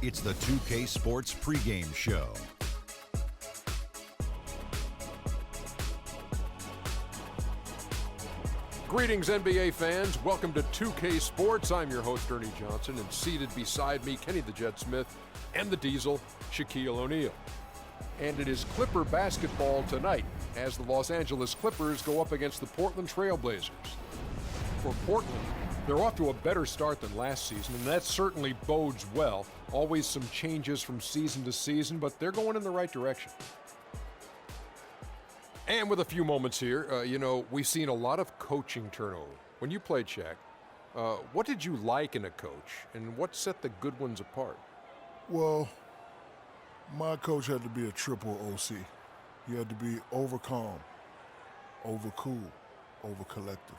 It's the 2K Sports pregame show. Greetings, NBA fans. Welcome to 2K Sports. I'm your host, Ernie Johnson, and seated beside me, Kenny the Jet Smith, and the Diesel, Shaquille O'Neal. And it is Clipper basketball tonight as the Los Angeles Clippers go up against the Portland Trail Blazers. For Portland, they're off to a better start than last season, and that certainly bodes well. Always some changes from season to season, but they're going in the right direction. And with a few moments here, we've seen a lot of coaching turnover. When you played, Shaq, what did you like in a coach, and what set the good ones apart? Well, my coach had to be a triple OC. He had to be over calm, over cool, over collective.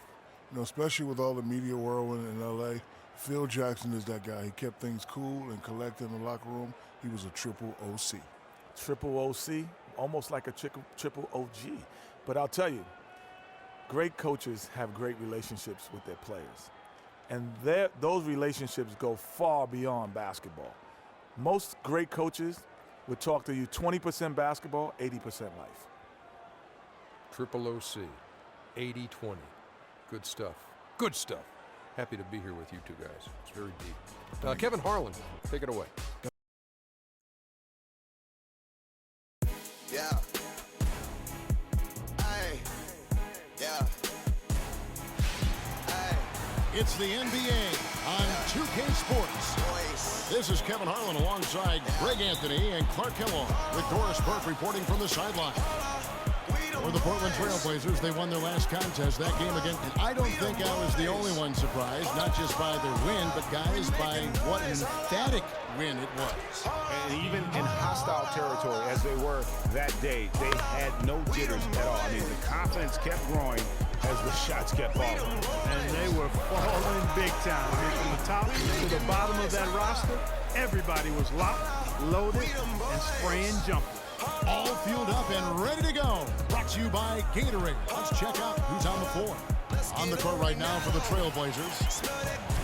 Especially with all the media whirlwind in L.A., Phil Jackson is that guy. He kept things cool and collected in the locker room. He was a triple OC. Triple OC, almost like a triple OG. But I'll tell you, great coaches have great relationships with their players. And those relationships go far beyond basketball. Most great coaches would talk to you 20% basketball, 80% life. Triple OC, 80-20. Good stuff. Good stuff. Happy to be here with you two guys. It's very deep. Kevin Harlan, take it away. Yeah. Hey. Yeah. Hey. It's the NBA on 2K Sports. Boys. This is Kevin Harlan alongside Greg Anthony and Clark Kellogg with Doris Burke reporting from the sideline. For the Portland Trail Blazers, they won their last contest that game again. And I don't think I was the only one surprised, not just by their win, but guys, by what an emphatic win it was. And even in hostile territory, as they were that day, they had no jitters at all. I mean, the confidence kept growing as the shots kept falling. And they were falling big time. From the top to the bottom of that roster, everybody was locked, loaded, and spraying jumpers. All fueled up and ready to go. Brought to you by Gatorade. Let's check out who's on the floor. On the court right now for the Trailblazers,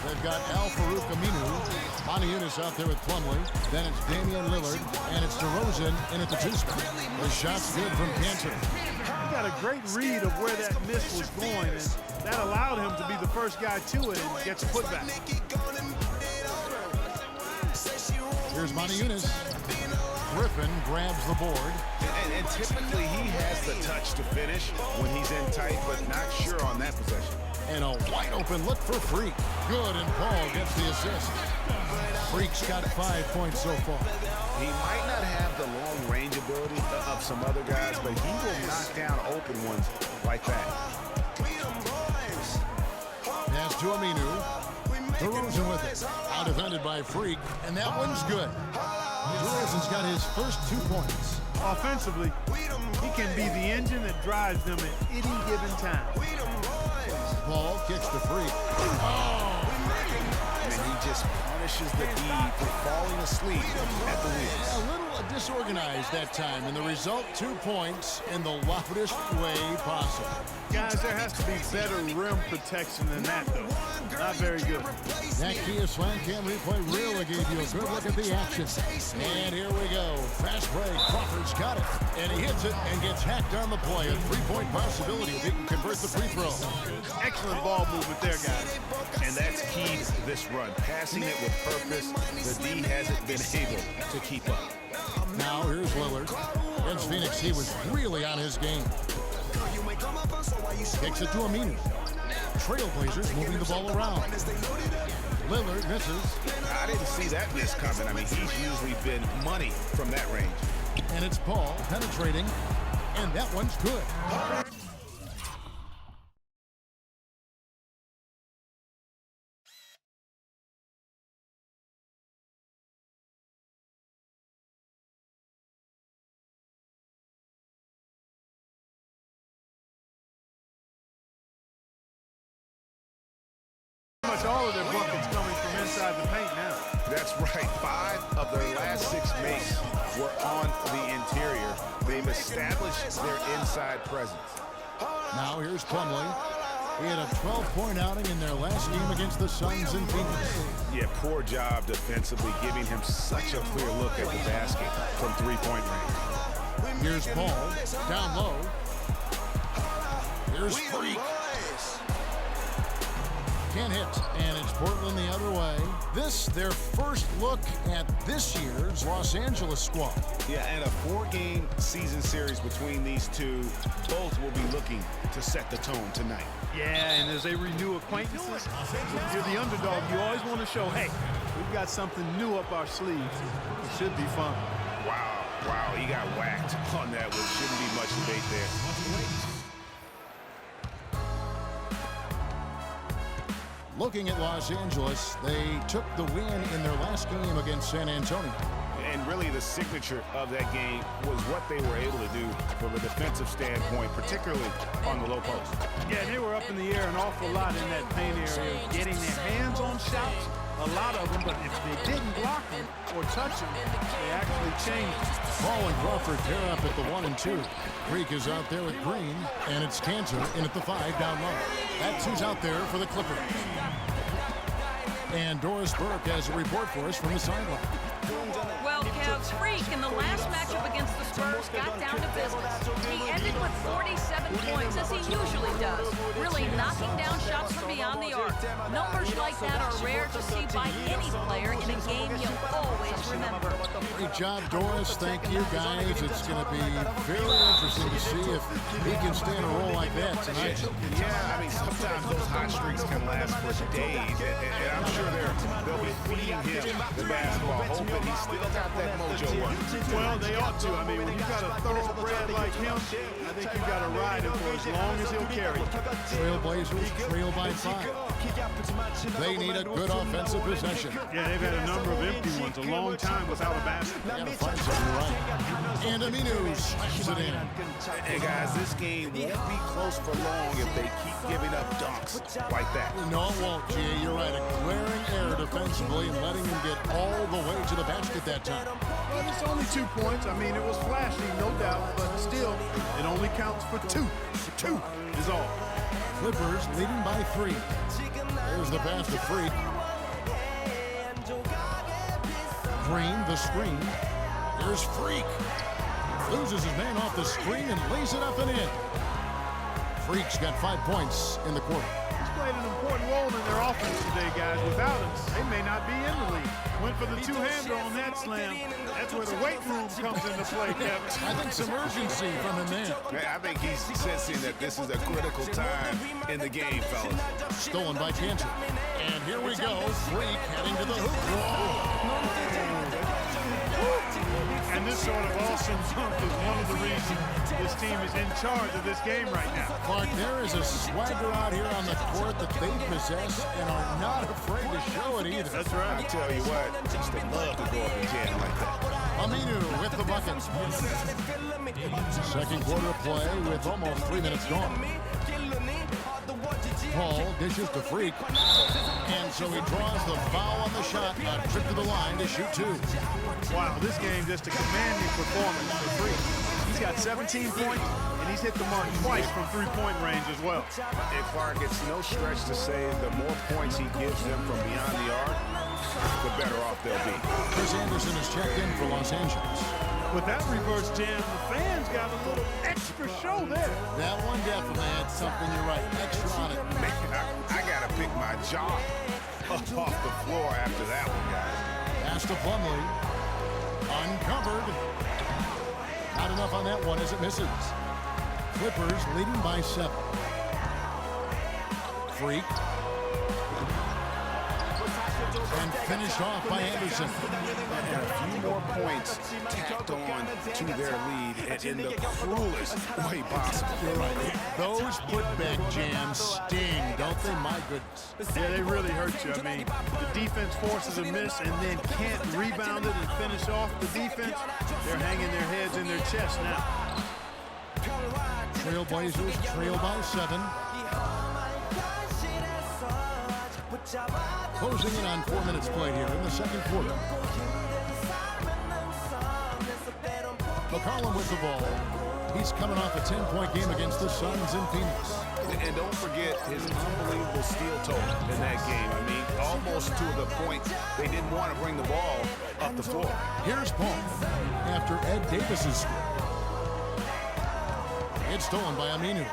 they've got Al-Farouq Aminu, Monty Yunus out there with Plumlee. Then it's Damian Lillard, and it's DeRozan in at the two spot. The shot's good from Cantor. He got a great read of where that miss was going, and that allowed him to be the first guy to it and gets a putback. Here's Monty Yunus. Griffin grabs the board. And typically he has the touch to finish when he's in tight, but not sure on that possession. And a wide open look for Freak. Good, and Paul gets the assist. Freak's got 5 points so far. He might not have the long range ability of some other guys, but he will knock down open ones like that. Pass to Aminu. DeRozan with it. Out defended by Freak, and that one's good. DeRozan's got his first 2 points. Offensively, he can be the engine that drives them at any given time. Paul kicks to Freak. Oh! And he just punishes the D for falling asleep at the wheel. A little disorganized that time, and the result 2 points in the loudest way possible. Guys, there has to be better rim protection than that, though. Not very good. That Kia Slam Cam replay really gave you a good look at the action. And here we go. Fast break. Crawford's got it. And he hits it and gets hacked on the play. A three-point possibility if he can convert the free throw. Excellent ball movement there, guys. And that's key to this run. Passing it with purpose. The D hasn't been able to keep up. Now here's Lillard. Against Phoenix, he was really on his game. Kicks it to Aminu. Trailblazers moving the ball around. Lillard misses. I didn't see that miss coming. I mean, he's usually been money from that range. And it's Paul penetrating, and that one's good. Much all of their buckets coming from inside the paint now. That's right. 5 of their last 6 makes were on the interior. They've established their inside presence. Now here's Plumlee. He had a 12-point outing in their last game against the Suns in Phoenix. Yeah, poor job defensively, giving him such a clear look at the basket from three-point range. Here's Ball, down low. Here's Freak. Can't hit, and it's Portland the other way. This, their first look at this year's Los Angeles squad. Yeah, and a 4-game season series between these two. Both will be looking to set the tone tonight. Yeah, and as they renew acquaintances, you're the underdog. You always want to show, hey, we've got something new up our sleeves. It should be fun. Wow, he got whacked on that one. Shouldn't be much debate there. Looking at Los Angeles, they took the win in their last game against San Antonio. And really the signature of that game was what they were able to do from a defensive standpoint, particularly on the low post. Yeah, they were up in the air an awful lot in that paint area, getting their hands on shots, a lot of them, but if they didn't block them or touch them, they actually changed. Ball and Crawford pair up at the 1 and 2. Freak is out there with Green, and it's Cantor in at the 5 down low. That's who's out there for the Clippers. And Doris Burke has a report for us from the sideline. Well, Kev, Freak in the last matchup against the Spurs got down to business. He ended with 47 points, as he usually does, really knocking down shots from beyond the arc. Numbers like that are rare to see by any player in a game you'll always remember. Great job, Doris. Thank you, guys. It's going to be very interesting to see if he can stay in a role like that tonight. Yeah, I mean, sometimes those hot streaks can last for days, and I'm sure they'll be feeding him the basketball, hoping he's still got that mojo working. Well, they ought to. I mean, when you've got a thoroughbred like him, I think you've got to ride him for as long as he'll carry you. Trailblazers trail by 5. They need a good offensive possession. Yeah, they've had a number of empty ones, a long time without a basket. Got to find something right. And Aminu slams it in. Hey, guys, this game won't be close for long if they keep giving up dunks like that. No, it won't, G. You're right. A glaring error defensively and letting him get all the way to the basket that time. Well, it's only 2 points. I mean, it was flashy, no doubt, but still, it only counts for 2. 2 is all. Clippers leading by 3. There's the pass to Freak. Green, the screen. There's Freak. Loses his man off the screen and lays it up and in. Freak's got 5 points in the quarter. He's played an important role in their offense today, guys. Without him, they may not be in the league. Went for the two-hander on that slam. That's where the weight room comes into play, Kevin. I think some urgency from him there. I think he's sensing that this is a critical time in the game, fellas. Stolen by Cantor. And here we go. Freak heading to the hoop. And this sort of awesome dunk is one of the reasons this team is in charge of this game right now. Clark, there is a swagger out here on the court that they possess and are not afraid to show it either. That's right. I tell you what, just they love to go up and jam like that. Aminu with the bucket. Second quarter play with almost 3 minutes gone. Paul dishes to Freak. And so he draws the foul on the shot. A trip to the line to shoot 2. Wow, this game just a commanding performance for Freak. He's got 17 points, and he's hit the mark twice from three-point range as well. And Clark, it's no stretch to say the more points he gives them from beyond the arc, the better off they'll be. Chris Anderson is checked in for Los Angeles. With that reverse jam, the fans got a little extra show there. That one definitely had something, you're right, extra on it. Man, I got to pick my jaw up off the floor after that one, guys. Pass to Plumlee. Uncovered. Not enough on that one as it misses. Clippers leading by 7. Freak. And finished off by Anderson. And a few more points tacked on to their lead in the cruelest way possible. You're right. Those putback jams sting, don't they? My goodness. Yeah, they really hurt you. I mean, the defense forces a miss and then can't rebound it and finish off the defense. They're hanging their heads in their chest now. Trailblazers trail by 7. Closing in on 4 minutes played here in the second quarter. McCollum with the ball. He's coming off a 10-point game against the Suns in Phoenix. And don't forget his unbelievable steal total in that game. I mean, almost to the point they didn't want to bring the ball up the floor. Here's Paul after Ed Davis's score. It's stolen by Aminu.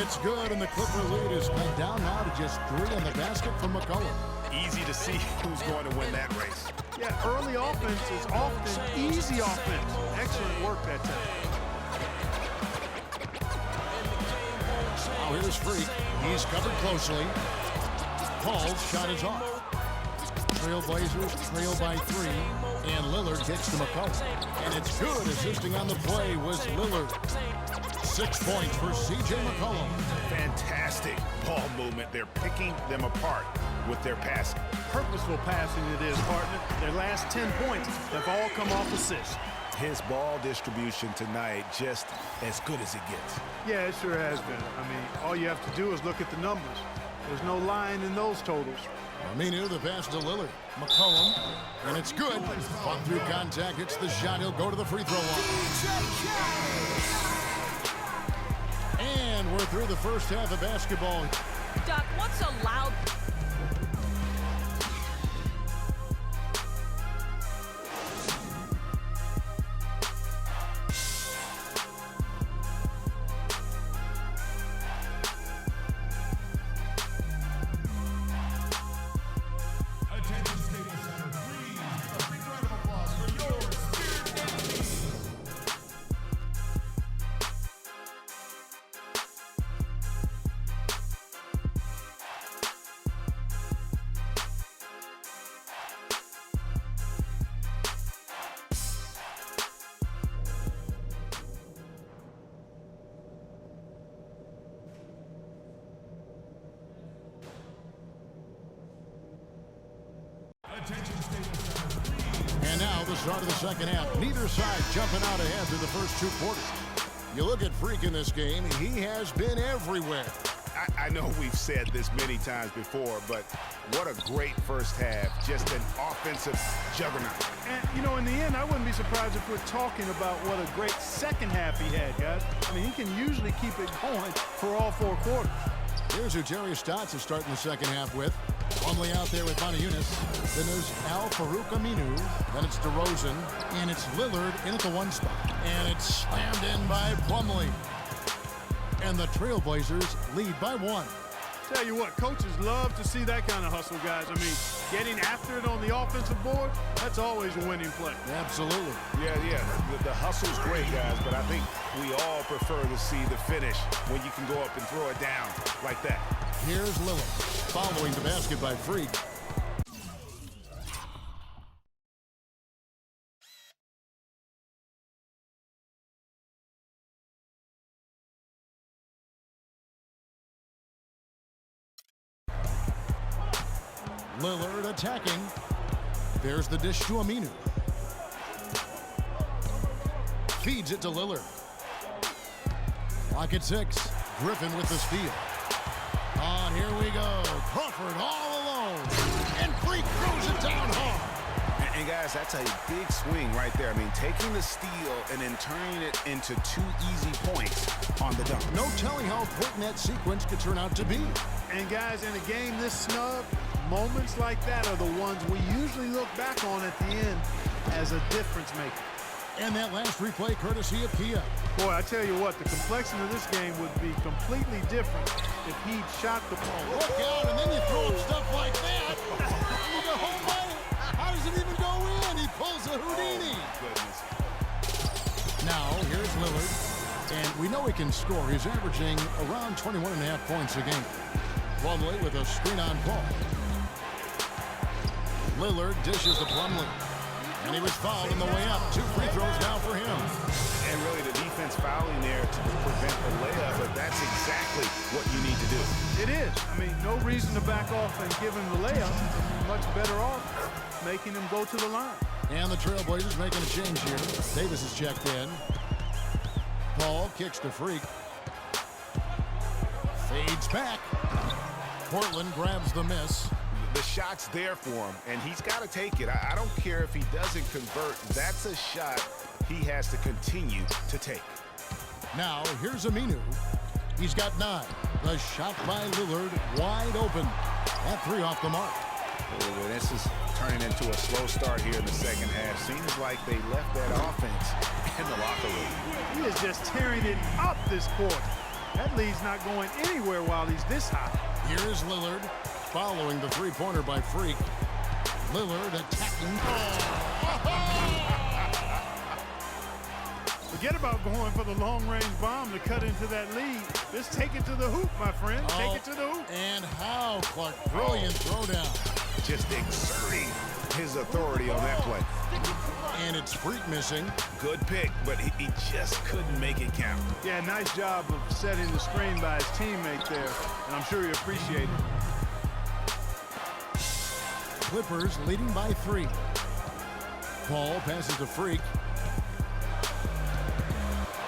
It's good, and the Clipper lead is cut down now to just 3 on the basket from McCollum. Easy to see who's going to win that race. Yeah, early offense is often easy offense. Excellent work that time. Now here's Freak. He's covered closely. Paul's shot is off. Trailblazers trail by 3, and Lillard kicks to McCollum. And it's good. Assisting on the play was Lillard. 6 points for C.J. McCollum. Fantastic ball movement. They're picking them apart with their passing. Purposeful passing it is, partner. Their last 10 points have all come off assists. His ball distribution tonight just as good as it gets. Yeah, it sure has been. I mean, all you have to do is look at the numbers. There's no lying in those totals. Aminu, the pass to Lillard. McCollum, and it's good. Fought through contact, hits the shot. He'll go to the free throw line. And we're through the first half of basketball. Doc, what's a loud... And now the start of the second half. Neither side jumping out ahead through the first 2 quarters. You look at Freak in this game, he has been everywhere. I know we've said this many times before, but what a great first half. Just an offensive juggernaut. And, you know, in the end, I wouldn't be surprised if we're talking about what a great second half he had, guys. I mean, he can usually keep it going for all 4 quarters. Here's who Jerry Stotts is starting the second half with. Plumlee out there with Yunus. Then there's Al-Farouq Aminu. Then it's DeRozan. And it's Lillard in at the 1 spot. And it's slammed in by Plumlee. And the Trailblazers lead by 1. Tell you what, coaches love to see that kind of hustle, guys. I mean, getting after it on the offensive board, that's always a winning play. Absolutely. Yeah. The hustle's great, guys, but I think we all prefer to see the finish when you can go up and throw it down like that. Here's Lillard, following the basket by Freak. Lillard attacking. There's the dish to Aminu. Feeds it to Lillard. Clock at 6. Griffin with the steal. On, here we go. Crawford all alone. And Freak throws it down hard. And guys, that's a big swing right there. I mean, taking the steal and then turning it into 2 easy points on the dunk. No telling how important that sequence could turn out to be. And guys, in a game this snug, moments like that are the ones we usually look back on at the end as a difference maker. And that last replay courtesy of Kia. Boy, I tell you what, the complexion of this game would be completely different if he'd shot the ball. Look out, and then you throw him stuff like that. You go, oh my, how does it even go in? He pulls a Houdini. Now, here's Lillard. And we know he can score. He's averaging around 21.5 points a game. Plumlee with a screen on Paul. Lillard dishes to Plumlee. And he was fouled on the way up. 2 free throws now for him. And really the defense fouling there to prevent the layup, but that's exactly what you need to do. It is. I mean, no reason to back off and give him the layup. Much better off making him go to the line. And the Trailblazers making a change here. Davis is checked in. Paul kicks to Freak. Fades back. Portland grabs the miss. The shot's there for him, and he's got to take it. I don't care if he doesn't convert. That's a shot he has to continue to take. Now, here's Aminu. He's got 9. The shot by Lillard, wide open. That 3 off the mark. Well, this is turning into a slow start here in the second half. Seems like they left that offense in the locker room. He is just tearing it up this quarter. That lead's not going anywhere while he's this high. Here's Lillard following the three-pointer by Freak. Lillard attacking. Forget about going for the long-range bomb to cut into that lead. Just take it to the hoop, my friend. Take it to the hoop. And how, Clark. Brilliant throwdown. Just exerting his authority on that play. And it's Freak missing. Good pick, but he just couldn't make it count. Yeah, nice job of setting the screen by his teammate there, and I'm sure he appreciated it. Clippers leading by 3. Paul passes to Freak.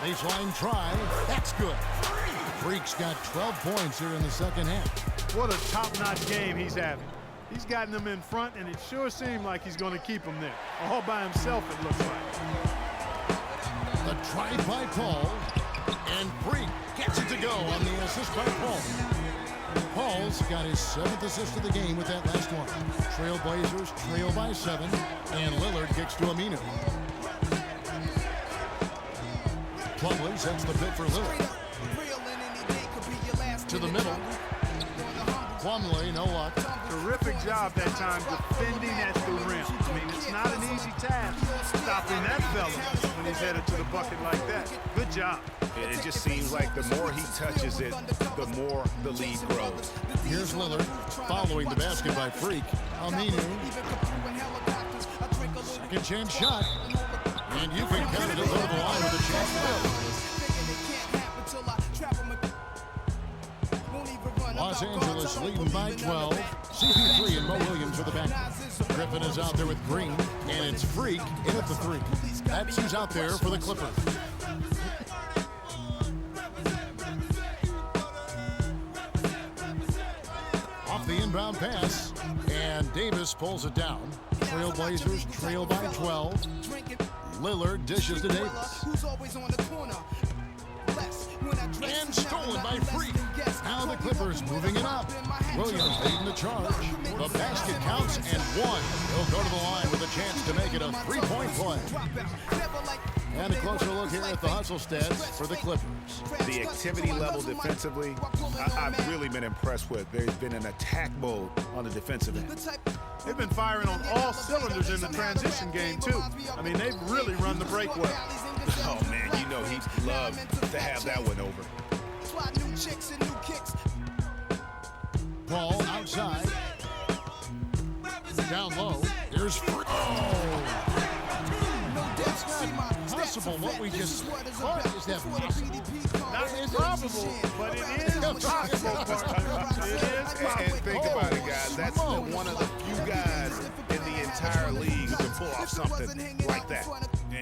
Baseline try. That's good. Freak's got 12 points here in the second half. What a top-notch game he's having. He's gotten them in front, and it sure seemed like he's going to keep them there. All by himself, it looks like. The try by Paul. And Freak gets it to go on the assist by Paul. Paul's got his 7th assist of the game with that last one. Trailblazers trail by 7, and Lillard kicks to Aminu. Plumlee sets the pick for Lillard. To the middle. Plumlee, no luck. Terrific job that time defending at the rim. I mean, it's not an easy task stopping that fella when he's headed to the bucket like that. Good job. It just seems like the more he touches it, the more the lead grows. Here's Lillard following the basket by Freak. Aminu. Second chance shot. And you can count it over the line with a chance to build. Los Angeles leading by 12. CP3 and Mo Williams with the back. Griffin is out there with Green, and it's Freak in at the 3. That's who's out there for the Clippers. Off the inbound pass, and Davis pulls it down. Trailblazers trail by 12. Lillard dishes to Davis. And stolen by Freak. Now the Clippers moving it up. Williams leading the charge. The basket counts and 1. He'll go to the line with a chance to make it a 3-point play. And a closer look here at the hustle stats for the Clippers. The activity level defensively, I've really been impressed with. There's been an attack mode on the defensive end. They've been firing on all cylinders in the transition game, too. I mean, they've really run the break well. Oh, man, you know he'd love to have that one over. Paul outside. Down low. Here's Freak. Oh. It's not possible what we just saw. Is that possible? Not probable, but it is possible. It is possible. And think about it, guys. That's one of the few guys in the entire league who can pull off something like that.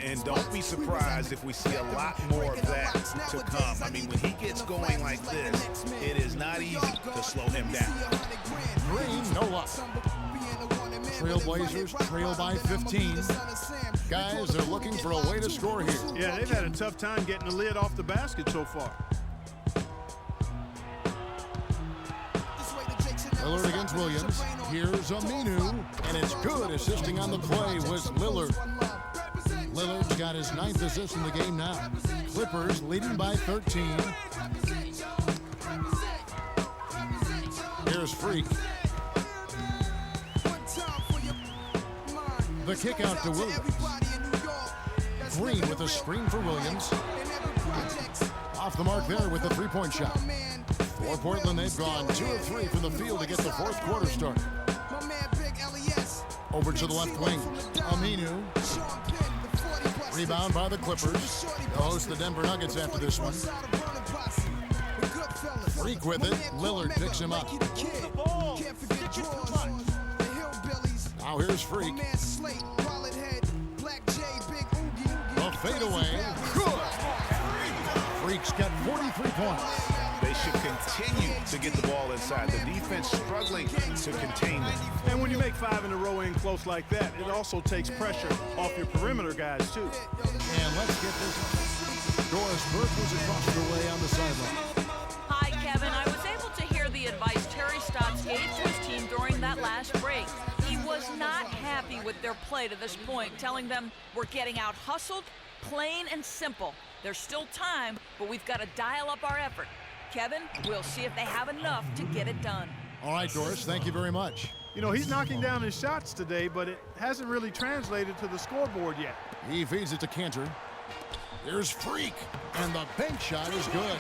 And don't be surprised if we see a lot more of that to come. I mean, when he gets going like this, it is not easy to slow him down. Green, no luck. Trailblazers trail by 15. Guys, they're looking for a way to score here. Yeah, they've had a tough time getting the lid off the basket so far. Lillard against Williams. Here's Aminu, and it's good. Assisting on the play was Lillard. Lillard's got his 9th assist in the game now. Clippers leading by 13. Here's Freak. The kick out to Williams. Green with a screen for Williams. Off the mark there with the 3-point shot. For Portland, they've gone 2 of 3 from the field to get the 4th quarter started. Over to the left wing. Aminu. Rebound by the Clippers. They'll host the Denver Nuggets after this one. Freak with it. Lillard picks him up. Now here's Freak. A fadeaway. Good. Freak's got 43 points. They should continue to get the ball inside. The defense struggling to contain them. And when you make 5 in a row in close like that, it also takes pressure off your perimeter guys, too. And let's get this. Doris Burke was across the way on the sideline. Hi, Kevin. I was able to hear the advice Terry Stotts gave to his team during that last break. He was not happy with their play to this point, telling them we're getting out hustled, plain and simple. There's still time, but we've got to dial up our effort. Kevin, we'll see if they have enough to get it done. All right, Doris, thank you very much. You know, he's knocking down his shots today, but it hasn't really translated to the scoreboard yet. He feeds it to Cantor. There's Freak, and the bank shot is good.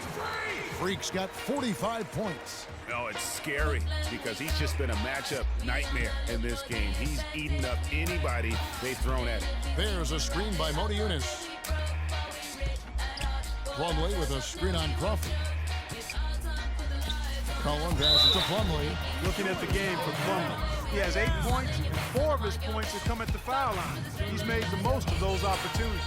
Freak's got 45 points. No, it's scary because he's just been a matchup nightmare in this game. He's eaten up anybody they've thrown at him. There's a screen by Modi Eunice. Plumlee with a screen on Crawford. Cullen passes to Plumlee. Looking at the game for Plumlee, he has 8 points, and 4 of his points have come at the foul line. He's made the most of those opportunities.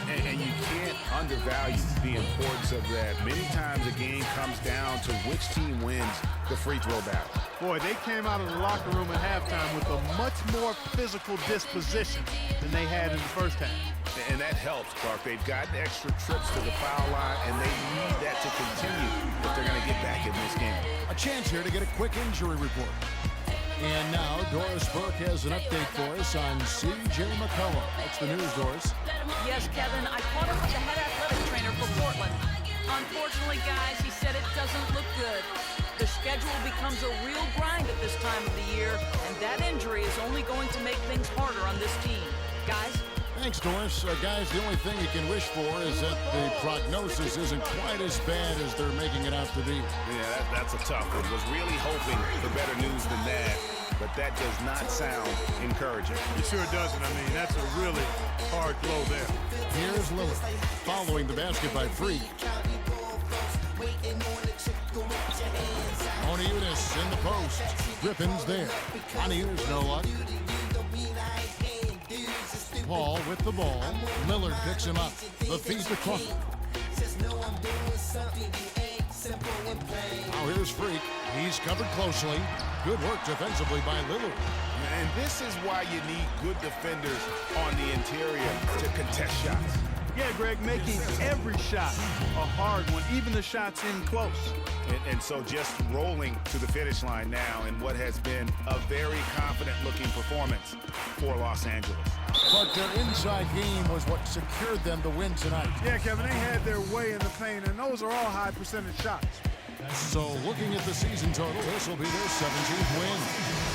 And you can't undervalue the importance of that. Many times a game comes down to which team wins the free throw battle. Boy, they came out of the locker room at halftime with a much more physical disposition than they had in the first half. And that helps, Clark. They've gotten extra trips to the foul line, and they need that to continue if they're going to get back in this game. A chance here to get a quick injury report. And now Doris Burke has an update for us on C.J. McCollum. What's the news, Doris? Yes, Kevin, I caught up with the head athletic trainer for Portland. Unfortunately, guys, he said it doesn't look good. The schedule becomes a real grind at this time of the year, and that injury is only going to make things harder on this team. Guys? Thanks, Doris. Guys, the only thing you can wish for is that the prognosis isn't quite as bad as they're making it out to be. Yeah, that's a tough one. Was really hoping for better news than that, but that does not sound encouraging. It sure doesn't. I mean, that's a really hard blow there. Here's Lillard following the basket by Freak. Eunice in the post. Griffin's there. Eunice, no luck. Paul with the ball. Lillard picks him up. The feed to Crawford. Now here's Freak. He's covered closely. Good work defensively by Lillard. And this is why you need good defenders on the interior to contest shots. Yeah, Greg, making every shot a hard one, even the shots in close. And so just rolling to the finish line now in what has been a very confident-looking performance for Los Angeles. But their inside game was what secured them to win tonight. Yeah, Kevin, they had their way in the paint, and those are all high-percentage shots. So looking at the season total, this will be their 17th win.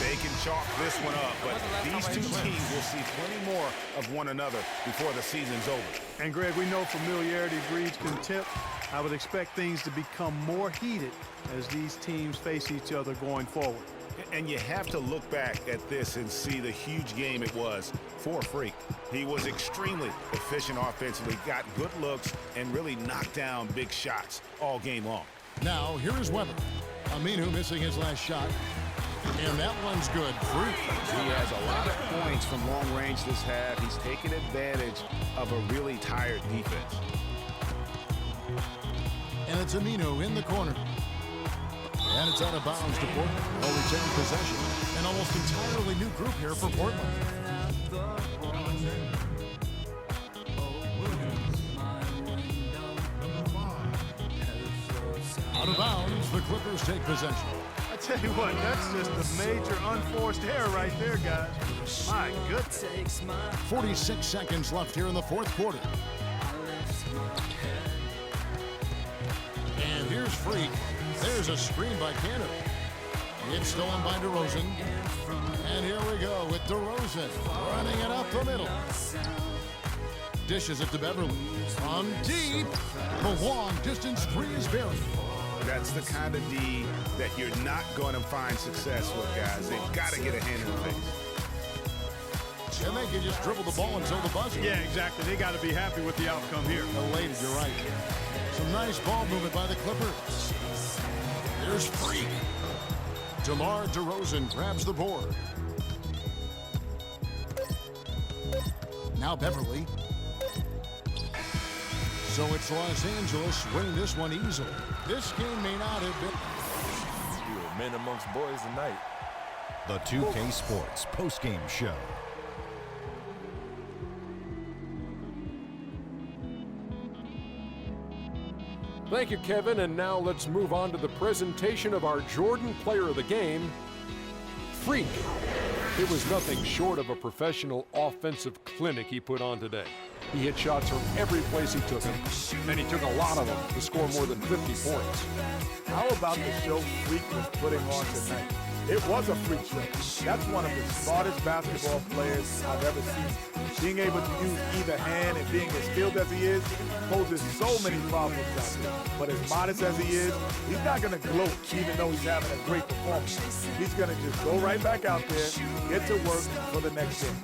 They can chalk this one up, but these two teams will see plenty more of one another before the season's over. And, Greg, we know familiarity breeds contempt. I would expect things to become more heated as these teams face each other going forward. And you have to look back at this and see the huge game it was for Freak. He was extremely efficient offensively, got good looks, and really knocked down big shots all game long. Now, here is Weber. Aminu missing his last shot. And that one's good. Freak. He has a lot of points from long range this half. He's taken advantage of a really tired defense. And it's Aminu in the corner. And it's out of bounds to Portland. They'll retain possession. An almost entirely new group here for Portland. Out of bounds, the Clippers take possession. I tell you what, that's just a major unforced error right there, guys. My goodness. 46 seconds left here in the fourth quarter. And here's Freak. There's a screen by Cantor. It's stolen by DeRozan. And here we go with DeRozan running it up the middle. Dishes it to Beverly. On deep. The long distance three is buried. That's the kind of D that you're not going to find success with, guys. They've got to get a hand in the face. And they can just dribble the ball until the buzzer. Yeah, exactly. They got to be happy with the outcome here. Elated, you're right. Some nice ball movement by the Clippers. There's Freak. DeMar DeRozan grabs the board. Now Beverly. So it's Los Angeles winning this one easily. This game may not have been. You were men amongst boys tonight. The 2K Sports postgame show. Thank you, Kevin. And now let's move on to the presentation of our Jordan Player of the Game, Freak. It was nothing short of a professional offensive clinic he put on today. He hit shots from every place he took them, and he took a lot of them to score more than 50 points. How about the show Freak was putting on tonight? It was a freak show. That's one of the smartest basketball players I've ever seen. Being able to use either hand and being as skilled as he is poses so many problems out there. But as modest as he is, he's not going to gloat even though he's having a great performance. He's going to just go right back out there, get to work for the next game.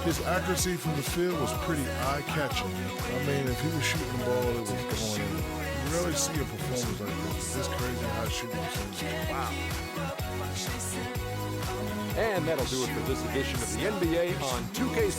His accuracy from the field was pretty eye-catching. I mean, if he was shooting the ball, it was going in. You rarely see a performance like this crazy high shooting. Wow. And that'll do it for this edition of the NBA on 2K.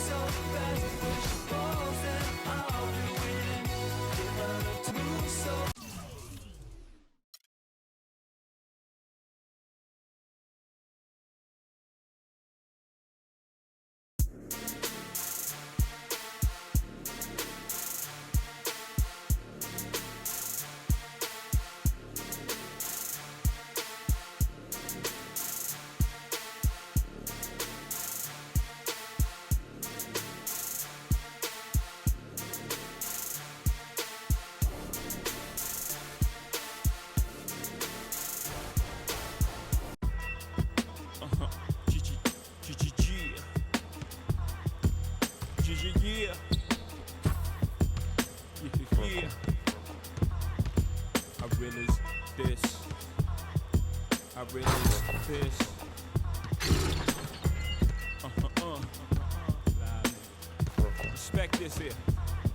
Respect this here.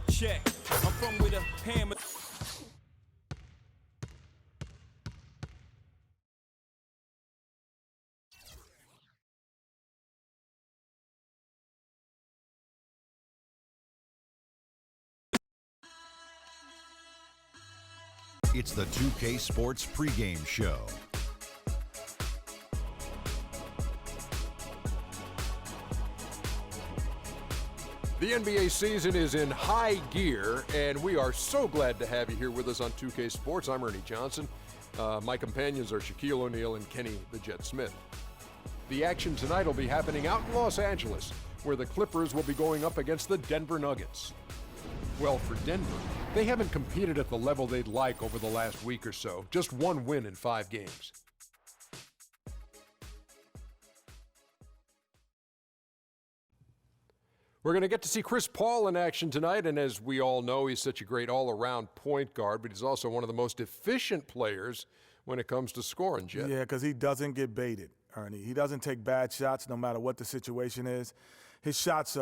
Check. I'm from with a hammer. It's the 2K Sports pregame show. The NBA season is in high gear, and we are so glad to have you here with us on 2K Sports. I'm Ernie Johnson. My companions are Shaquille O'Neal and Kenny the Jet Smith. The action tonight will be happening out in Los Angeles, where the Clippers will be going up against the Denver Nuggets. Well, for Denver, they haven't competed at the level they'd like over the last week or so. Just one win in 5 games. We're going to get to see Chris Paul in action tonight, and as we all know, he's such a great all-around point guard, but he's also one of the most efficient players when it comes to scoring, Jet. Yeah, because he doesn't get baited, Ernie. He doesn't take bad shots no matter what the situation is. His shots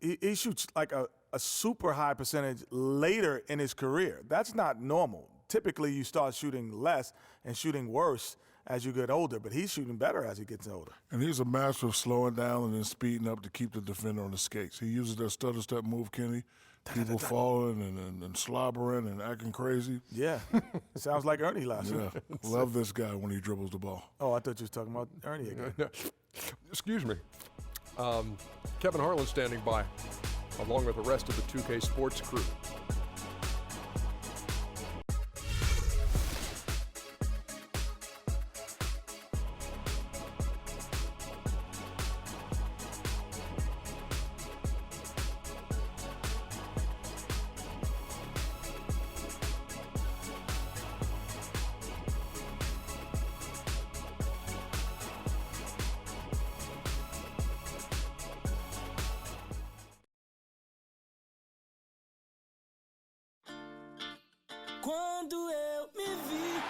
he shoots like a super high percentage later in his career. That's not normal. Typically, you start shooting less and shooting worse as you get older, but he's shooting better as he gets older. And he's a master of slowing down and then speeding up to keep the defender on the skates. He uses that stutter step move, Kenny. People falling and slobbering and acting crazy. Yeah, sounds like Ernie last year. Love this guy when he dribbles the ball. Oh, I thought you were talking about Ernie again. Excuse me. Kevin Harlan standing by, along with the rest of the 2K Sports crew. Quando eu me vi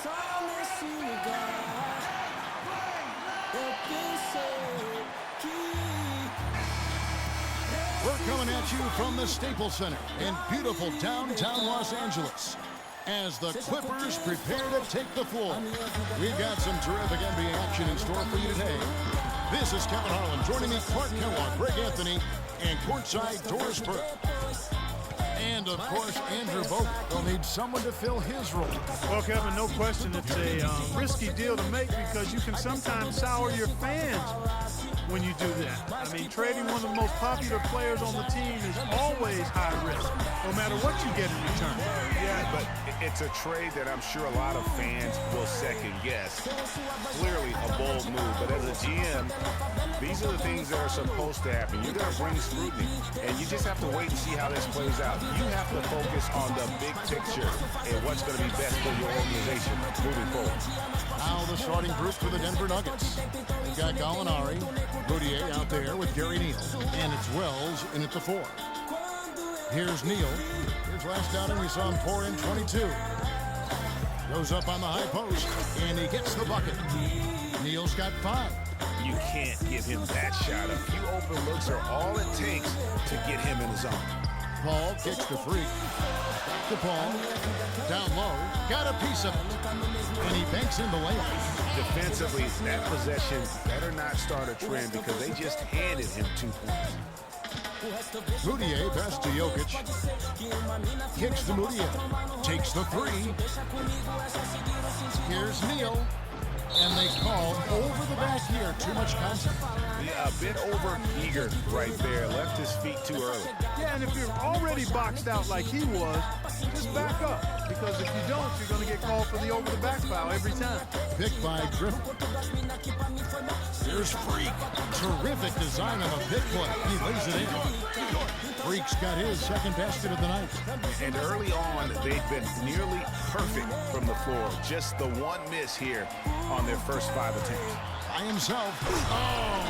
só nesse lugar, eu pensei que. We're coming at you from the Staples Center in beautiful downtown Los Angeles as the Clippers prepare to take the floor. We've got some terrific NBA action in store for you today. This is Kevin Harlan. Joining me, Clark Kellogg, Greg Anthony, and courtside Doris Burke. And, of course, Andrew Bogut will need someone to fill his role. Well, Kevin, no question it's a risky deal to make because you can sometimes sour your fans when you do that. I mean, trading one of the most popular players on the team is always high risk, no matter what you get in return. Yeah, but it's a trade that I'm sure a lot of fans will second guess. Clearly a bold move, but as a GM, these are the things that are supposed to happen. You're going to bring scrutiny, and you just have to wait and see how this plays out. You have to focus on the big picture and what's going to be best for your organization moving forward. Now the starting group for the Denver Nuggets. They've got Gallinari, Boudier out there with Gary Neal, and it's Wells in at the 4. Here's Neal. His last outing, we saw him pour in 22. Goes up on the high post, and he gets the bucket. Neal's got 5. You can't give him that shot. A few open looks are all it takes to get him in the zone. Paul kicks the Freak. Back to Paul. Down low. Got a piece of it. And he banks in the layup. Defensively, that possession better not start a trend because they just handed him 2 points. Boudier pass to Jokic. Kicks to Boudier. Takes the 3. Here's Neal. And they call over the back here. Too much contact. Yeah, a bit over eager right there. Left his feet too early. Yeah, and if you're already boxed out like he was, just back up. Because if you don't, you're going to get called for the over-the-back foul every time. Picked by Griffin. Here's Freak. Terrific design on a pick play. He lays it in. Freak's got his second basket of the night. And early on, they've been nearly perfect from the floor. Just the one miss here on their first 5 attempts. By himself. Oh!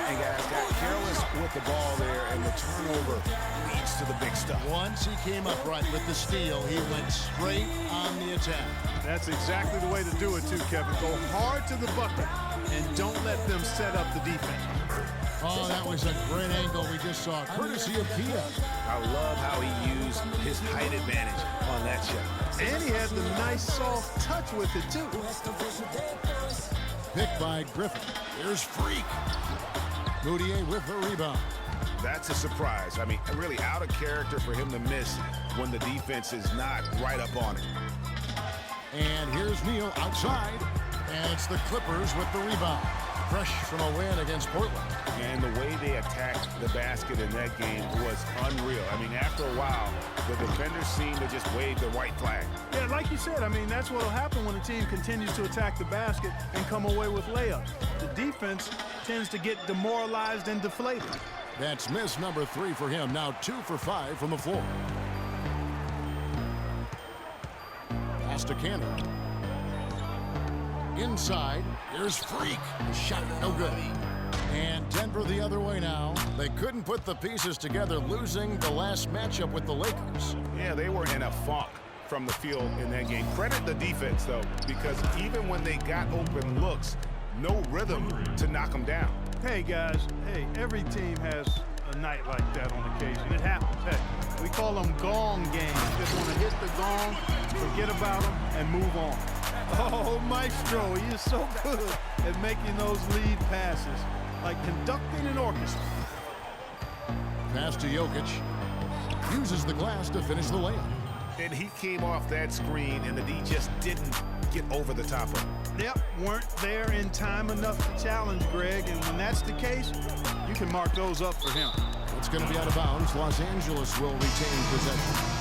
And guys got careless with the ball there, and the turnover leads to the big stuff. Once he came up right with the steal, he went straight on the attack. That's exactly the way to do it, too, Kevin. Go hard to the bucket and don't let them set up the defense. Oh, that was a great angle we just saw, courtesy of Kia. I love how he used his height advantage on that shot. And he had the nice soft touch with it, too. Picked by Griffin. Here's Freak. Boudier with the rebound. That's a surprise. I mean, really out of character for him to miss when the defense is not right up on it. And here's Neal outside. And it's the Clippers with the rebound. Fresh from a win against Portland. And the way they attacked the basket in that game was unreal. I mean, after a while, the defenders seemed to just wave the white flag. Yeah, like you said, I mean, that's what will happen when a team continues to attack the basket and come away with layups. The defense tends to get demoralized and deflated. That's miss number 3 for him. Now 2 for 5 from the floor. Pass to Cannon. Inside, here's Freak. The shot, no good. And Denver the other way now. They couldn't put the pieces together, losing the last matchup with the Lakers. Yeah, they were in a funk from the field in that game. Credit the defense, though, because even when they got open looks, no rhythm to knock them down. Hey, guys, hey, every team has a night like that on occasion. It happens. Hey, we call them gong games. You just want to hit the gong, forget about them, and move on. Oh, Maestro, he is so good at making those lead passes, like conducting an orchestra. Pass to Jokic. Uses the glass to finish the layup. And he came off that screen, and the D just didn't get over the top of him. Yep, weren't there in time enough to challenge Greg, and when that's the case, you can mark those up for him. It's going to be out of bounds. Los Angeles will retain possession.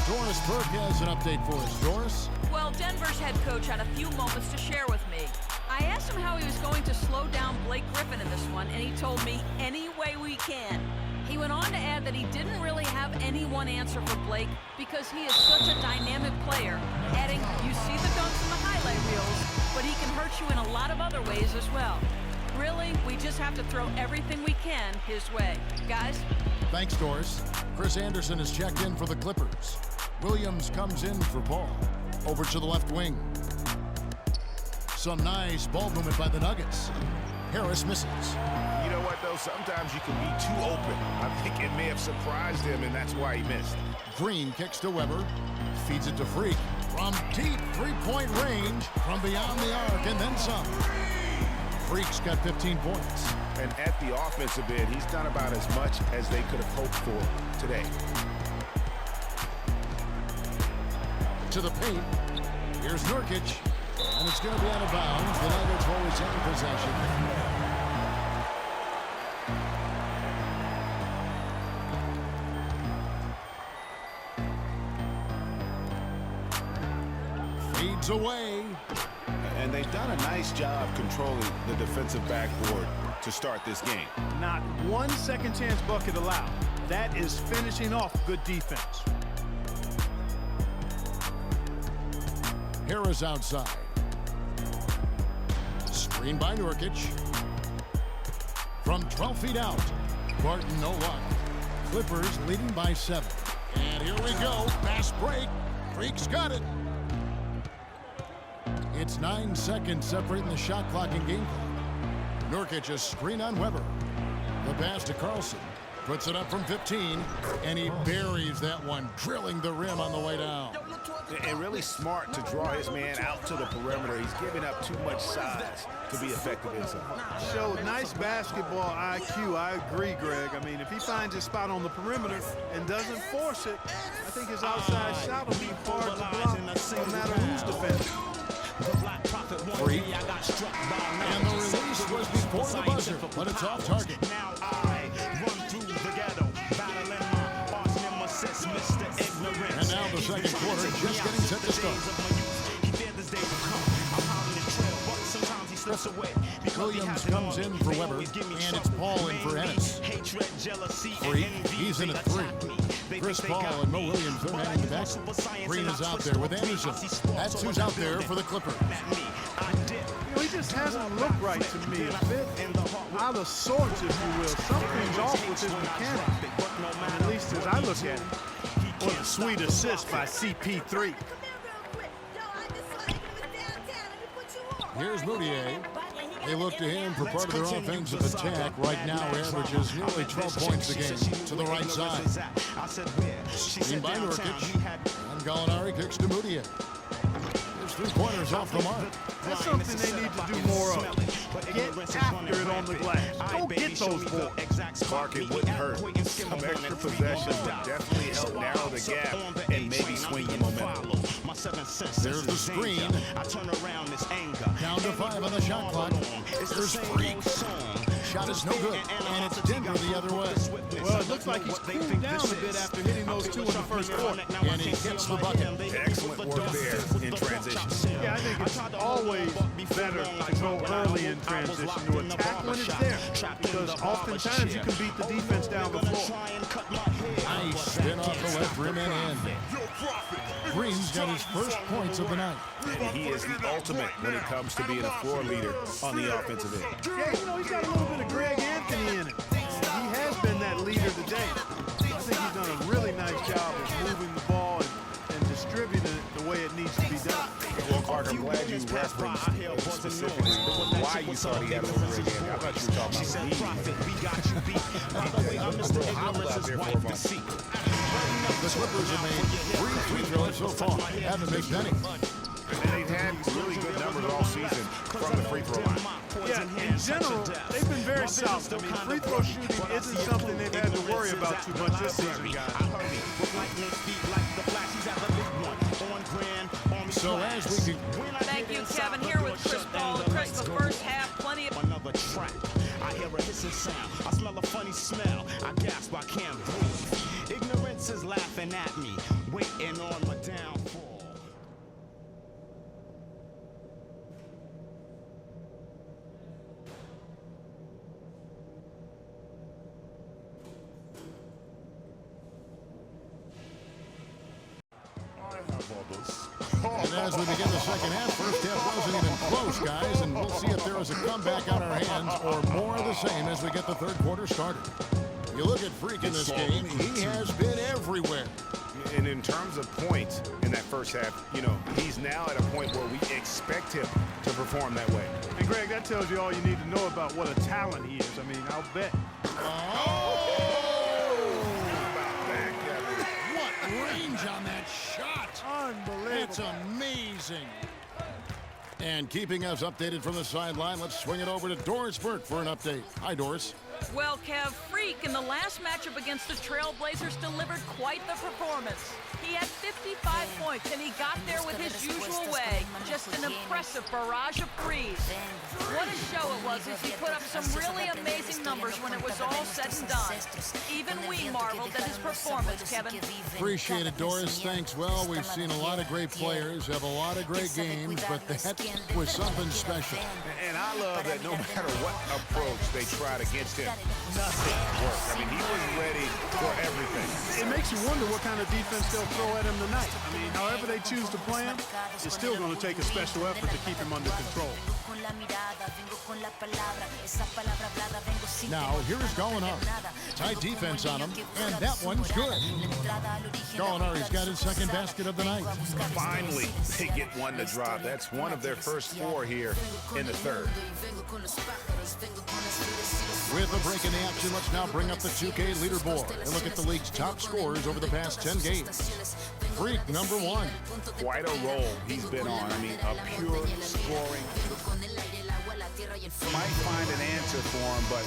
Doris Burke has an update for us. Doris? Well, Denver's head coach had a few moments to share with me. I asked him how he was going to slow down Blake Griffin in this one, and he told me, any way we can. He went on to add that he didn't really have any one answer for Blake because he is such a dynamic player, adding, you see the dunks in the highlight reels, but he can hurt you in a lot of other ways as well. Really, we just have to throw everything we can his way. Guys? Thanks, Doris. Chris Anderson is checked in for the Clippers. Williams comes in for Paul. Over to the left wing. Some nice ball movement by the Nuggets. Harris misses. You know what, though? Sometimes you can be too open. I think it may have surprised him, and that's why he missed. Green kicks to Weber. Feeds it to Freak. From deep three-point range. From beyond the arc, and then some. Freak's got 15 points. And at the offensive end, he's done about as much as they could have hoped for today. to the paint. Here's Nurkic. And it's going to be out of bounds. The Nuggets will retain possession. Fades away. And they've done a nice job controlling the defensive backboard to start this game. Not one second chance bucket allowed. That is finishing off good defense. Harris outside. Screen by Nurkic. From 12 feet out. Barton, no luck. Clippers leading by 7. And here we go. Fast break. Freak's got it. It's 9 seconds separating the shot clock and game clock. Nurkic a screen on Weber. The pass to Carlson. Puts it up from 15. And he buries that one, drilling the rim on the way down. And really smart to draw his man out to the perimeter. He's giving up too much size to be effective inside. Showed nice basketball IQ. I agree, Greg. I mean, if he finds his spot on the perimeter and doesn't force it, I think his outside shot will be hard to block no matter who's defending. Free. And the release was before the buzzer, but it's off target. Now I run through the ghetto, battling my arch nemesis, Mr. Ignorance. And now the second quarter just getting set to start. Williams comes in for Weber, and it's Paul in for Ennis. Free, he's in at 3. Chris Paul and Mo Williams, they're manning the back. Green is out there with Anderson. That's who's out there for the Clippers. You know, he just hasn't looked right to me. A bit out of sorts, if you will. Something's off with his mechanics, at least as I look at it. What a sweet assist by CP3. Here's Moutier. They look to him for part of their offensive attack. Right now, averages nearly 12 points a game to the right side. Screen by Nurkic. And Gallinari kicks to Moutier. His 3 pointers off the mark. That's something they need to do more of. Get after it on the glass. Go get those balls. Clark, it wouldn't hurt. Some extra possession would definitely help narrow the gap and maybe swing the momentum. There's the screen. Down to 5 on the shot clock. There's Freaks. Shot is no good, and it's Denver the other way. Well, it looks like he's cooled down a bit after hitting those 2 in the first quarter. And he gets the bucket. Excellent work there in transition. Yeah, I think it's always better to go early in transition, to attack when it's there, because oftentimes you can beat the defense down the floor. Nice spin off the left rim and in. Green's got his first points of the night. And he is the ultimate when it comes to being a floor leader on the offensive end. Yeah, you know, he's got a little bit of Greg Anthony in him. He has been that leader today. I think he's done a really nice job of moving the ball and distributing it the way it needs to be done. Well, Clark, I'm glad you referenced specifically why you thought he had a little Greg Anthony. I thought you were talking about The Clippers have made 3 free throws so far. Haven't missed any. And they've had really good numbers all season from the free throw line. Yeah, in general, they've been very solid. I mean, free throw shooting isn't something they've had to worry about too much this season, guys. So as we can... Thank you, Kevin. Here with Chris Paul. Chris, the first half, plenty of... Another track. I hear a hissing sound. I smell a funny smell. I gasp, I can't breathe. Ignorance is laughing at me, waiting on my downfall. And as we begin the second half, first half wasn't even close, guys, and we'll see if there is a comeback on our hands or more of the same as we get the third quarter started. You look at Freak in this game, he has been everywhere. And in terms of points in that first half, you know, he's now at a point where we expect him to perform that way. And Greg, that tells you all you need to know about what a talent he is. I mean, I'll bet. What range on that shot! Unbelievable. It's amazing. And keeping us updated from the sideline, let's swing it over to Doris Burke for an update. Hi, Doris. Well, Kev, Freak in the last matchup against the Trailblazers delivered quite the performance. He had 55 points, and he got there with his usual way. Just an impressive barrage of threes. What a show it was as he put up some really amazing numbers when it was all said and done. Even we marveled at his performance, Kevin. Appreciate it, Doris. Thanks. Well, we've seen a lot of great players have a lot of great games, but that was something special. And I love that no matter what approach they tried against him, nothing worked. I mean, he was ready for everything. It makes you wonder what kind of defense they'll throw at him tonight. I mean, however they choose to play him, it's still going to take a special effort to keep him under control. Now, here's Gallinari. Tight defense on him, and that one's good. Gallinari's got his second basket of the night. Finally, they get one to drop. That's one of their first 4 here in the third. With a break in the action, let's now bring up the 2K leaderboard and look at the league's top scorers over the past 10 games. Freak, number 1. Quite a roll he's been on. I mean, a pure scoring. Might find an answer for him, but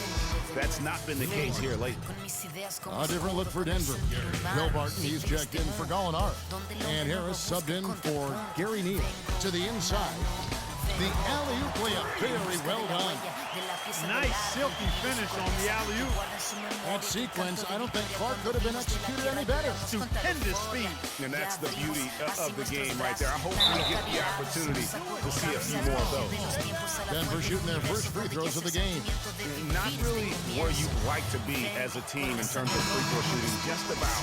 that's not been the case here lately. A different look for Denver. Will Barton, he's checked in for Gallinari. And Harris subbed in for Gary Neal. To the inside. The alley-oop layup, very well done. Nice silky finish on the alley-oop. That sequence, I don't think Clark could have been executed any better. Stupendous speed. And that's the beauty of the game right there. I hope we get the opportunity to see a few more of those. Denver shooting their first free throws of the game. Not really where you'd like to be as a team in terms of free throw shooting, just about.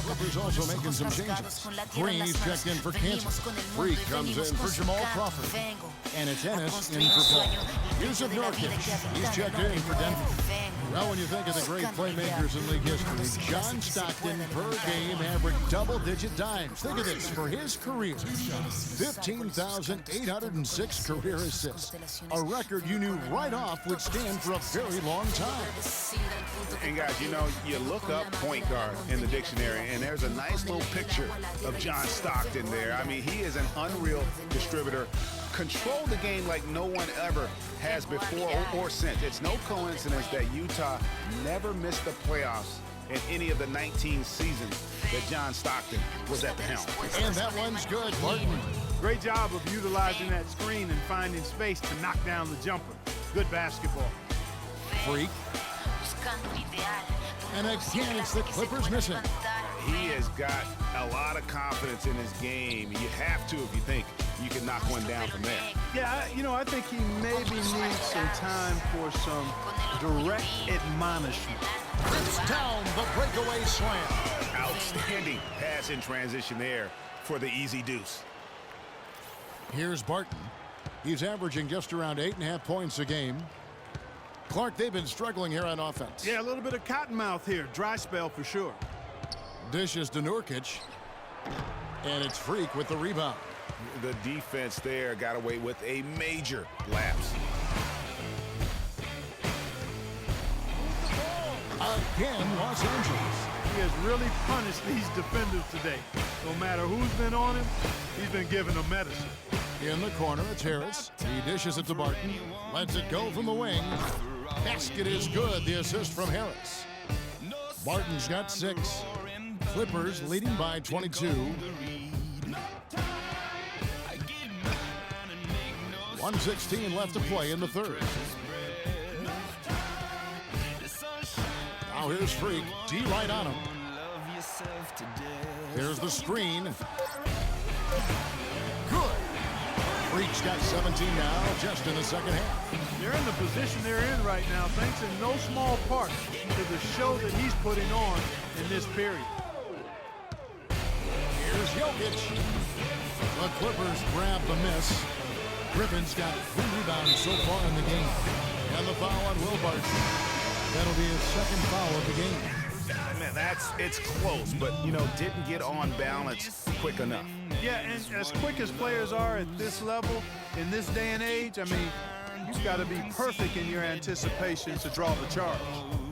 Clippers also making some changes. Green, he's checked in for Kansas. Freak comes in for Jamal Crawford. And it's Ennis in for Paul. Yusuf Nurkic, he's checked in for Denver. Well, when you think of the great playmakers in league history, John Stockton per game averaged double-digit dimes. Think of this, for his career, 15,806 career assists. A record you knew right off would stand for a very long time. And guys, you know, you look up point guard in the dictionary, and there's a nice little picture of John Stockton there. I mean, he is an unreal distributor. Control the game like no one ever has before or since. It's no coincidence that Utah never missed the playoffs in any of the 19 seasons that John Stockton was at the helm. And that one's good, Martin. Great job of utilizing that screen and finding space to knock down the jumper. Good basketball. Freak. And again, it's the Clippers missing. He has got a lot of confidence in his game. You have to if you think you can knock one down from there. Yeah, you know, I think he maybe needs some time for some direct admonishment. It's down the breakaway slam. Outstanding pass in transition there for the easy deuce. Here's Barton. He's averaging just around 8.5 points a game. Clark, they've been struggling here on offense. Yeah, a little bit of cottonmouth here. Dry spell for sure. Dishes to Nurkic. And it's Freak with the rebound. The defense there got away with a major lapse. Again, Los Angeles. He has really punished these defenders today. No matter who's been on him, he's been giving them medicine. In the corner, it's Harris. He dishes it to Barton. Lets it go from the wing. Basket is good. The assist from Harris. Barton's got 6. Clippers leading by 22. 1:16 left to play in the third. Now here's Freak. D right on him. Here's the screen. Good. Freak's got 17 now, just in the second half. They're in the position they're in right now, thanks in no small part to the show that he's putting on in this period. Here's Jokic. The Clippers grab the miss. Griffin's got 3 rebounds so far in the game. And the foul on Will Barton. That'll be his second foul of the game. Man, it's close, but, you know, didn't get on balance quick enough. Yeah, and as quick as players are at this level, in this day and age, I mean, you've got to be perfect in your anticipation to draw the charge.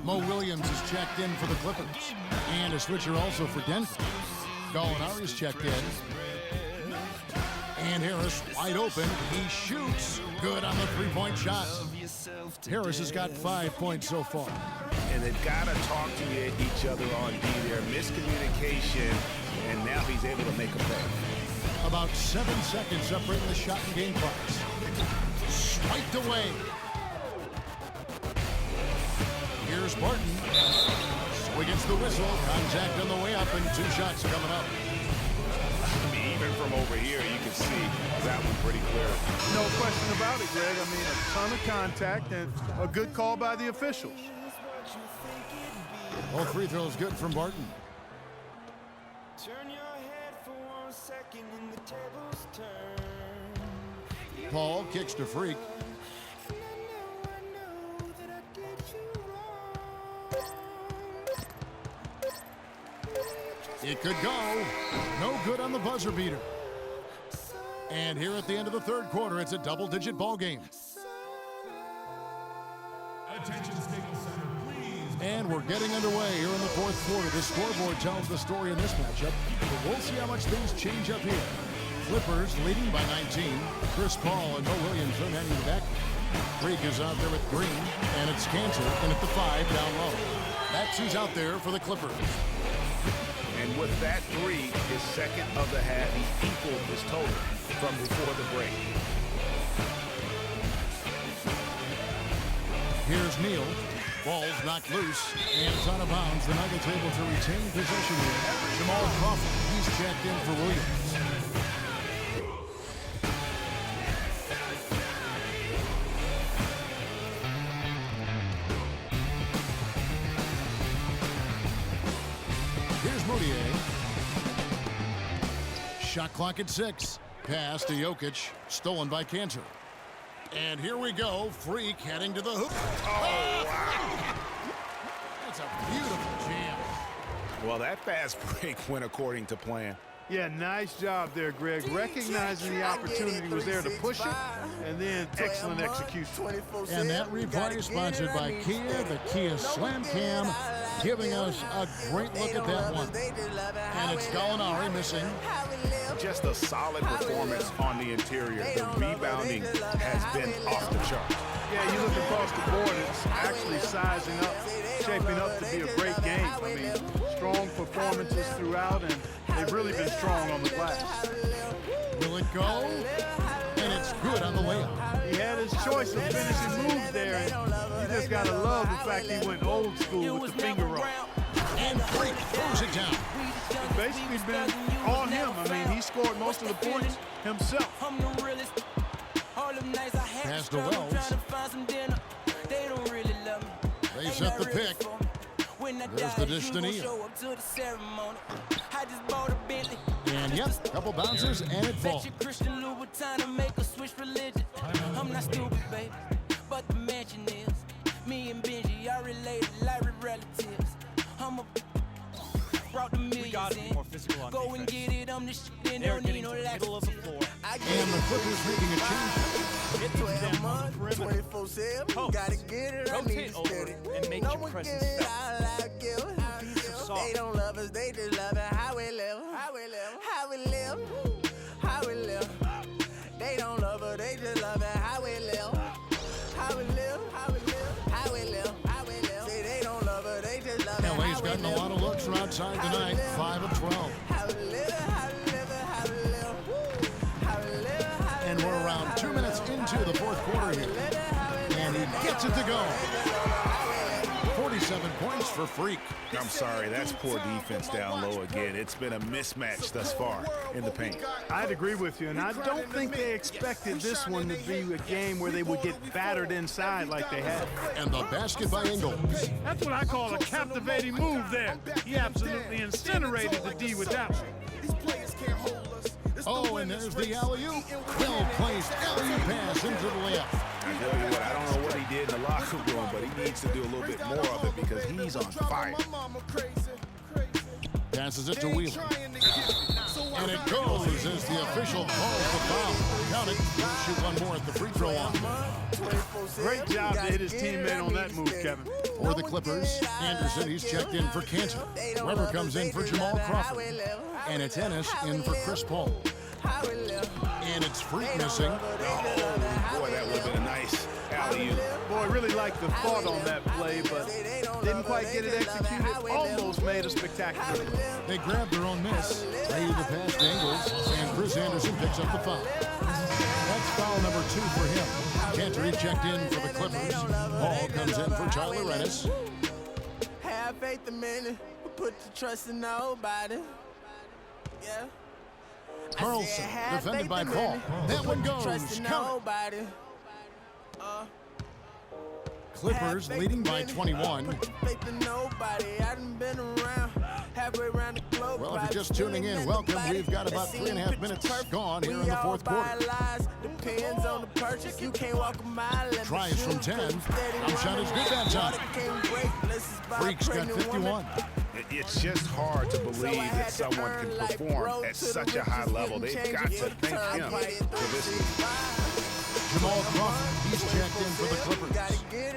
Mo Williams is checked in for the Clippers. And a switcher also for Denver. Gallinari's checked in. And Harris wide open. He shoots. Good on the 3-point shot. Harris has got 5 points so far. And they've got to talk to each other on D there. Miscommunication, and now he's able to make a play. About 7 seconds separating the shot and game clocks. Swiped away. Here's Barton. Swing against the whistle. Contact on the way up, and 2 shots coming up. I mean, even from over here, you can see that one pretty clear. No question about it, Greg. I mean, a ton of contact and a good call by the officials. All free throws good from Barton. Turn your head for 1 second and the tables turn. Paul kicks to Freak. It could go. No good on the buzzer beater. And here at the end of the third quarter, it's a double-digit ball game. Attention, Staples Center, please. And we're getting underway here in the fourth quarter. The scoreboard tells the story in this matchup, but we'll see how much things change up here. Clippers leading by 19. Chris Paul and Mo Williams are handing it back. Freak is out there with Green, and it's Cantor in at the 5 down low. That's who's out there for the Clippers. And with that 3, his second of the half, he equaled his total from before the break. Here's Neal. Ball's knocked loose, and it's out of bounds. The Nuggets able to retain possession here. Jamal Crawford, he's checked in for Williams. Here's Moutier. Shot clock at 6. Pass to Jokic, stolen by Cantor. And here we go. Freak heading to the hoop. Oh, wow. That's a beautiful jam. Well, that fast break went according to plan. Yeah, nice job there, Greg. Recognizing the opportunity was there to push it, and then excellent execution. And that replay is sponsored by Kia, the Kia Slam Cam, giving us a great look at that one. And it's Gallinari missing. Just a solid performance on the interior. The rebounding has been off the chart. Yeah, you look across the board, it's actually sizing up, shaping up to be a great game. I mean, strong performances throughout, and they've really been strong on the glass. Will it go? And it's good on the layup. He had his choice of finishing moves there, and you just got to love the fact he went old school with the finger roll. And Freak throws it down. It's basically been all him. I mean, he scored most of the points himself. Pass to Wells. They set the pick. There's the dish to Neal. And yep, couple bounces and it falls. I'm not stupid, baby, but the mention is me and Benji are related like relatives. I'm a brought the millions in. Go and get it, I'm the shit and don't need no middle of the floor. And the Clippers making a change. Get to them on the perimeter. 24/7, gotta get it, I need to get it. And make your presence felt. They don't love us, they just love it. How we live, how we live, how we live, how we live. They don't love us, they just love it. How we live, how we live, how we live, how we live, how we live. Say they don't love us, they just love it. LA's gotten a lot of looks from outside tonight. 5 of 12. How we live, how we live, how we live, how we live, how we live. And we're around 2 minutes into the fourth quarter here. And he gets it to go. 47 points for Freak. I'm sorry, that's poor defense down low again. It's been a mismatch thus far in the paint. I'd agree with you, and I don't think they expected this one to be a game where they would get battered inside like they had. And the basket by Ingles. That's what I call a captivating move there. He absolutely incinerated the D with that one. Oh, and there's the alley-oop. Well-placed alley-oop pass into the layup. I tell you what, I don't know what he did in the locker room, but he needs to do a little bit more of it because he's on fire. Passes it to Wheeler. And it goes as the official calls the foul. Count it. He'll shoot one more at the free throw line. Great job to hit his teammate on that move, Kevin. For the Clippers, Anderson, he's checked in for Cantor. Weber comes in for Jamal Crawford. And it's Ennis in for Chris Paul. And it's Freak missing. Oh, boy, that would have been a nice alley-oop. Boy, really liked the thought on that play, but didn't quite get it executed. Almost made a spectacular play. They grabbed their own miss. They the pass to Ingles, and Chris Anderson picks up the foul. That's foul number 2 for him. Cantor checked in for the Clippers. Ball comes in for Tyler Ennis. Have faith a minute, put your trust in nobody. Yeah. Carlson, defended by Paul. That one goes. Nobody. Clippers leading by 21. Well, if you're just tuning in, welcome. We've got about 3.5 minutes gone here in the fourth quarter. Tries from 10. Jump shot is good that time. Freak's got 51. It's just hard to believe that someone can perform at such a high level. They've got to thank him for this. Jamal Crawford, he's checked in for the Clippers.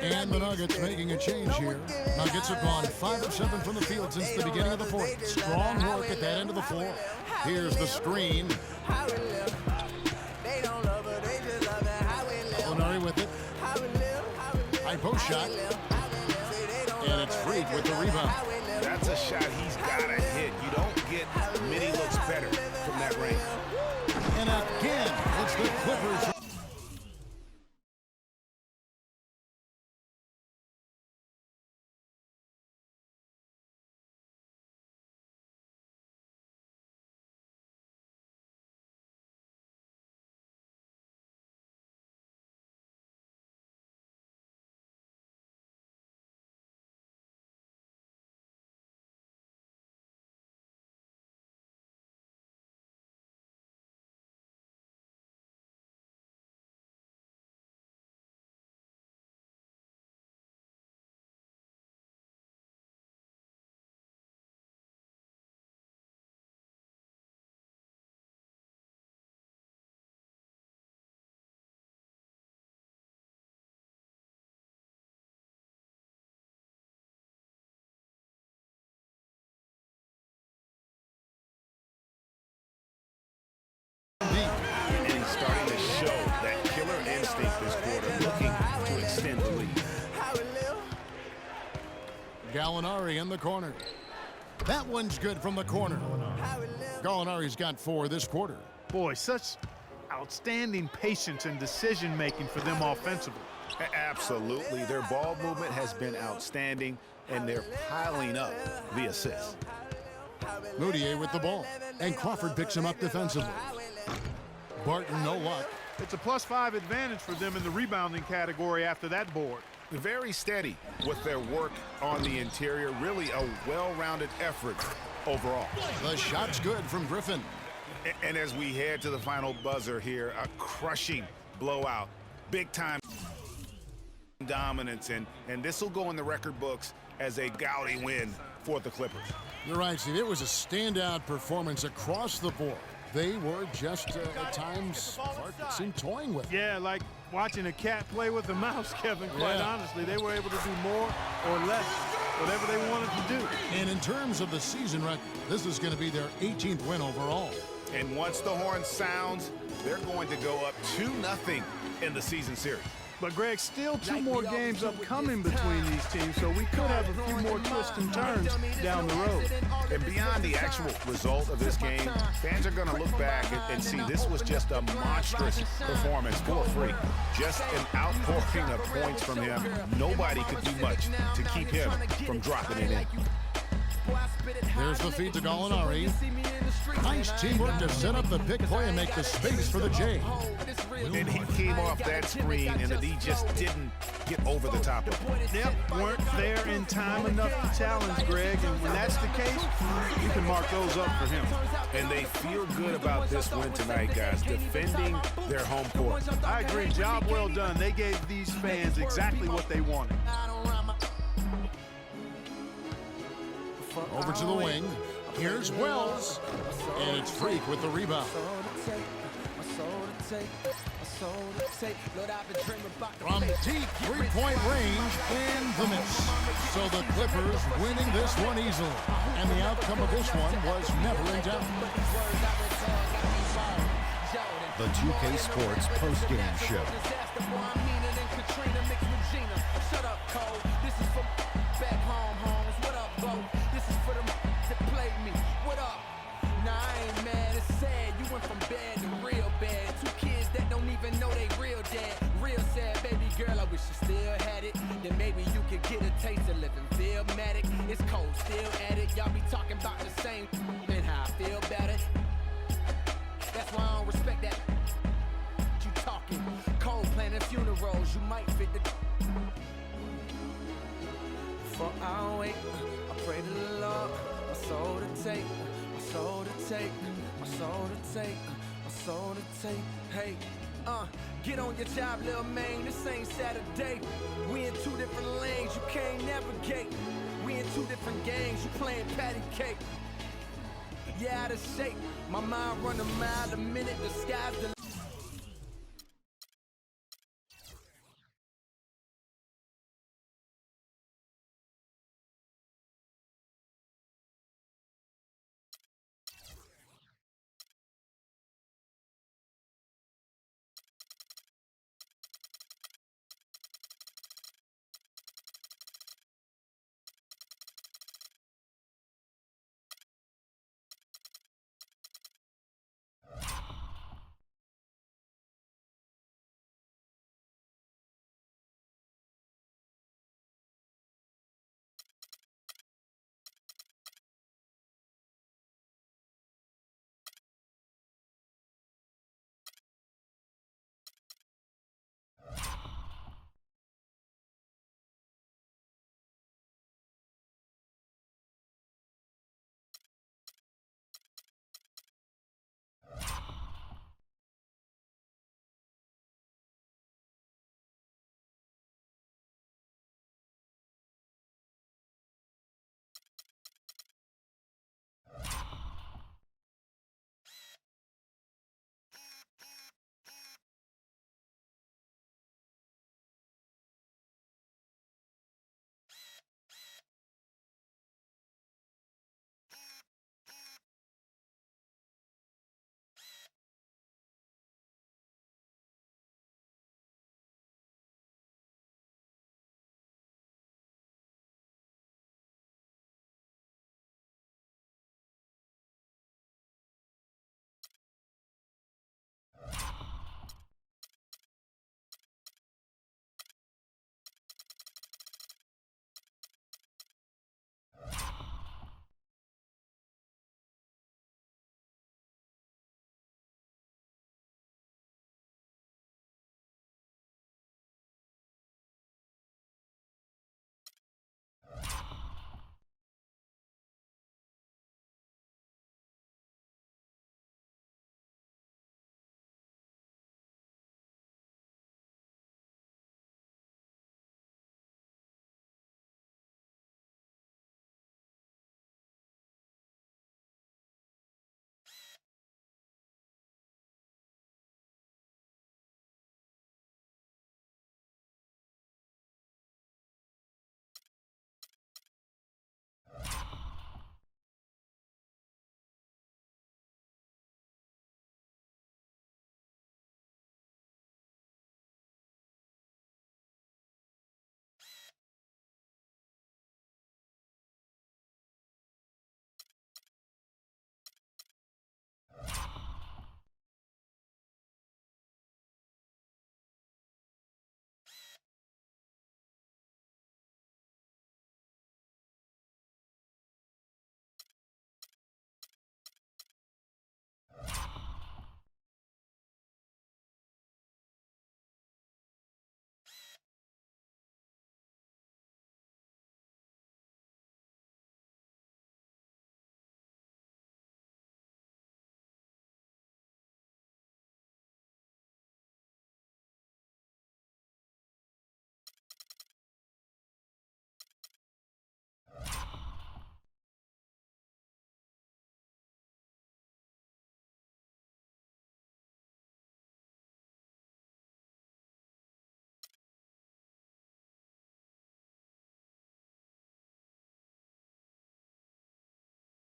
And the Nuggets making a change here. Nuggets have gone 5 of 7 from the field since the beginning of the fourth. Strong work at that end of the floor. Here's the screen. Gallinari with it. High post shot. And it's Freak with the rebound. That's a shot he's got to hit. You don't get many looks better from that range. And again, it's the Clippers. And he's starting to show that killer instinct this quarter, looking to extend the lead. Gallinari in the corner. That one's good from the corner. Gallinari's got 4 this quarter. Boy, such outstanding patience and decision-making for them offensively. Absolutely. Their ball movement has been outstanding, and they're piling up the assists. Moutier with the ball, and Crawford picks him up defensively. Barton, no luck. It's a +5 advantage for them in the rebounding category after that board. Very steady with their work on the interior. Really a well-rounded effort overall. The shot's good from Griffin. And as we head to the final buzzer here, a crushing blowout. Big-time dominance, and this will go in the record books as a gaudy win for the Clippers. You're right, Steve. It was a standout performance across the board. They were just, at times, it seemed toying with. Yeah, like watching a cat play with a mouse, Kevin, quite honestly. They were able to do more or less, whatever they wanted to do. And in terms of the season record, this is going to be their 18th win overall. And once the horn sounds, they're going to go up 2-0 in the season series. But, Greg, still 2 more games upcoming between these teams, so we could have a few more twists and turns down the road. And beyond the actual result of this game, fans are going to look back and see this was just a monstrous performance for Freak. Just an outpouring of points from him. Nobody could do much to keep him from dropping it in. There's the feed to Gallinari. Nice teamwork to set up the pick play and make the space for the J. And he came off that screen, and the D just didn't get over the top of it. Yep, weren't there in time enough to challenge Greg, and when that's the case, you can mark those up for him. And they feel good about this win tonight, guys, defending their home court. I agree. Job well done. They gave these fans exactly what they wanted. Over to the wing. Here's Wells. And it's Freak with the rebound. From deep three-point range and the miss. So the Clippers winning this one easily. And the outcome of this one was never in doubt. The 2K Sports postgame show. Shut up, Cole. This is for back home, homes. What up, Bo? This is for them that played me. What up? Nah, I ain't mad. It's sad. You went from bad to real bad. Two kids that don't even know they real dad. Real sad, baby girl. I wish you still had it. Then maybe you could get a taste of living Philmatic. It's cold, still at it. Y'all be talking about the same and how I feel about it. That's why I don't respect that. You talking cold planning funerals. You might fit the. For I wait, I pray to the Lord, my soul to take, my soul to take, my soul to take, my soul to take. Hey, get on your job, little man. This ain't Saturday. We in two different lanes, you can't navigate. We in two different games, you playing patty cake. Yeah, out of shape. My mind run a mile a minute. The sky's the